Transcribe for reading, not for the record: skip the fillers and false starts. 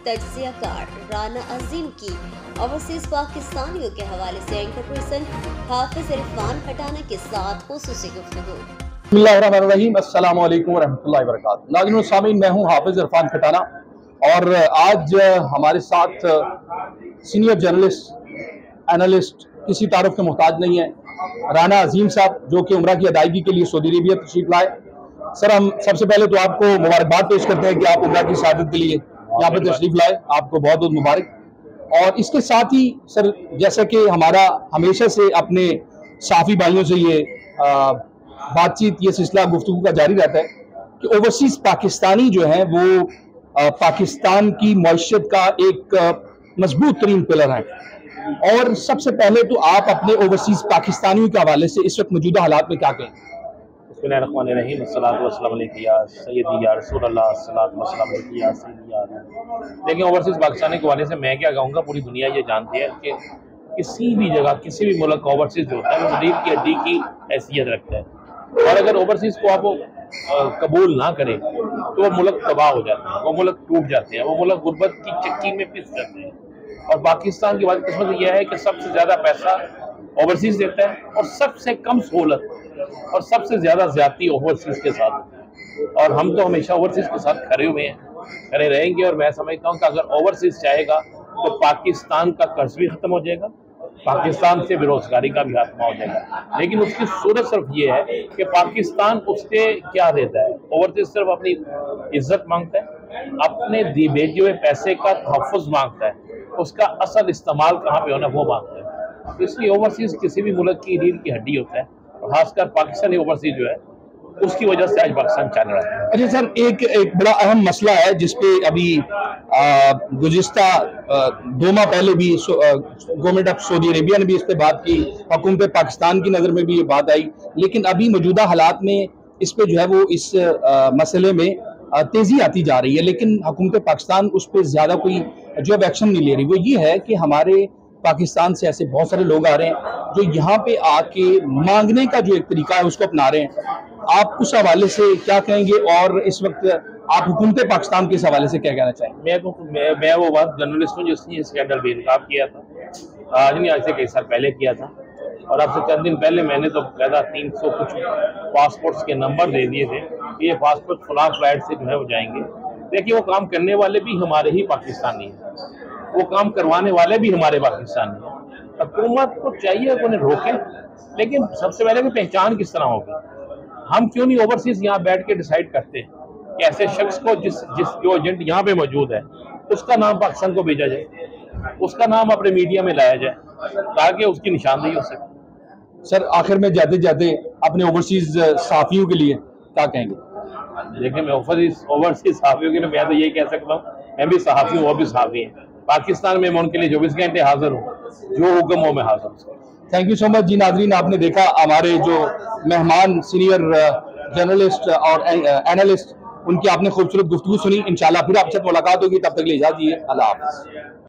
तज्जियाकार राना अजीम की ओवरसीज पाकिस्तानियों के हवाले से एंकर पर्सन हाफिज इरफान खटाना के साथ खुसूसी गुफ्तगू। अस्सलाम वालेकुम रहमतुल्लाहि व बरकातुहू। नाज़रीन व सामीन, मैं हूँ हाफिज इरफान खटाना और आज हमारे साथ सीनियर जर्नलिस्ट एनालिस्ट किसी तारुफ के मोहताज नहीं है, राना अजीम साहब, जो कि उम्रा की अदायगी के लिए सऊदी अरबिया तशरीफ लाए। सर, हम सबसे पहले तो आपको मुबारकबाद पेश करते हैं कि आप उम्रा की शहादत के लिए यहाँ पर तशरीफ लाए, आपको बहुत बहुत मुबारक। और इसके साथ ही सर, जैसा कि हमारा हमेशा से अपने साफ़ी भाइयों से ये बातचीत, ये सिलसिला गुफ्तगू का जारी रहता है कि ओवरसीज पाकिस्तानी जो है वो पाकिस्तान की मईशत का एक मजबूत तरीन पिलर है। और सबसे पहले तो आप अपने ओवरसीज पाकिस्तानियों के हवाले से इस वक्त मौजूदा हालात में क्या कहें? देखिए, ओवरसीज पाकिस्तानी के हवाले से मैं क्या कहूँगा, पूरी दुनिया ये जानती है कि किसी भी जगह किसी भी मुल्क का ओवरसीज जो होता है वो रीढ़ की हड्डी की हैसियत रखता है, और अगर ओवरसीज को आप कबूल ना करें तो वो मुल्क तबाह हो जाते हैं, वो मुल्क टूट जाते हैं, वो मुल्क गुर्बत की चक्की में पिस जाते हैं। और पाकिस्तान की बदकिस्मत यह है कि सबसे ज़्यादा पैसा ओवरसीज देता है और सबसे कम सहूलत और सबसे ज़्यादा ज्यादती ओवरसीज के साथ होती है। और हम तो हमेशा ओवरसीज के साथ खड़े हुए हैं, खड़े रहेंगे। और मैं समझता हूँ कि अगर ओवरसीज चाहेगा तो पाकिस्तान का कर्ज भी खत्म हो जाएगा, पाकिस्तान से बेरोजगारी का भी खात्मा हो जाएगा। लेकिन उसकी सूरत सिर्फ ये है कि पाकिस्तान उससे क्या देता है, ओवरसीज सिर्फ अपनी इज्जत मांगता है, अपने भेजे हुए पैसे का तहफ़्फ़ुज़ मांगता है, उसका असल इस्तेमाल कहाँ पे होना वो मांगता है। तो इसलिए ओवरसीज किसी भी मुल्क की रीढ़ की हड्डी होता है, और खासकर पाकिस्तानी ओवरसीज जो है उसकी वजह से आज पाकिस्तान चल रहा है। अच्छा सर, एक बड़ा अहम मसला है जिसपे अभी गुज़िश्ता 2 माह पहले भी गवर्नमेंट ऑफ सऊदी अरेबिया ने भी इस पर बात की, हुकूमत पाकिस्तान की नज़र में भी ये बात आई, लेकिन अभी मौजूदा हालात में इस पे जो है वो इस मसले में तेज़ी आती जा रही है, लेकिन हुकूमत पाकिस्तान उस पर ज़्यादा कोई जो अब एक्शन नहीं ले रही। वो ये है कि हमारे पाकिस्तान से ऐसे बहुत सारे लोग आ रहे हैं जो यहाँ पे आके मांगने का जो एक तरीका है उसको अपना रहे हैं। आप उस हवाले से क्या कहेंगे, और इस वक्त आप हुकूमत पाकिस्तान के इस हवाले से क्या कहना चाहेंगे? मैं वो बात जर्नलिस्ट हूँ जिसने स्कैंडल बेनकाब किया था, आज नहीं, आज से कई साल पहले किया था। और अब से चंद दिन पहले मैंने तो कहता 300 कुछ पासपोर्ट्स के नंबर दे दिए थे, ये पासपोर्ट फलां फ्लाइट से जो है वो जाएंगे। देखिए, वो काम करने वाले भी हमारे ही पाकिस्तानी हैं, वो काम करवाने वाले भी हमारे पाकिस्तानी हैं। हुकूमत को चाहिए कि उन्हें रोके, लेकिन सबसे पहले कि पहचान किस तरह होगी। हम क्यों नहीं ओवरसीज यहाँ बैठ के डिसाइड करते हैं कि ऐसे शख्स को जो एजेंट यहाँ पे मौजूद है उसका नाम पाकिस्तान को भेजा जाए, उसका नाम अपने मीडिया में लाया जाए ताकि उसकी निशानदेही हो सके। सर, आखिर में जाते जाते अपने ओवरसीज साफियों के लिए क्या कहेंगे? देखिए, मैं ओवरसीज सहाफ़ियों के लिए मैं तो यही कह सकता हूँ, मैं भी सहाफ़ी हूँ, वो भी सहाफ़ी हैं। पाकिस्तान में मैं उनके लिए 24 घंटे हाजिर हूँ, जो हुक्म हो मैं हाजिर हूँ। थैंक यू सो मच जी। नाजरीन, आपने देखा हमारे जो मेहमान सीनियर जर्नलिस्ट और एनालिस्ट, उनकी आपने खूबसूरत गुफ्तगू सुनी। इंशाल्लाह फिर आपसे मुलाकात होगी, तब तक के लिए इजाज़त दीजिए। अल्लाह हाफ़िज़।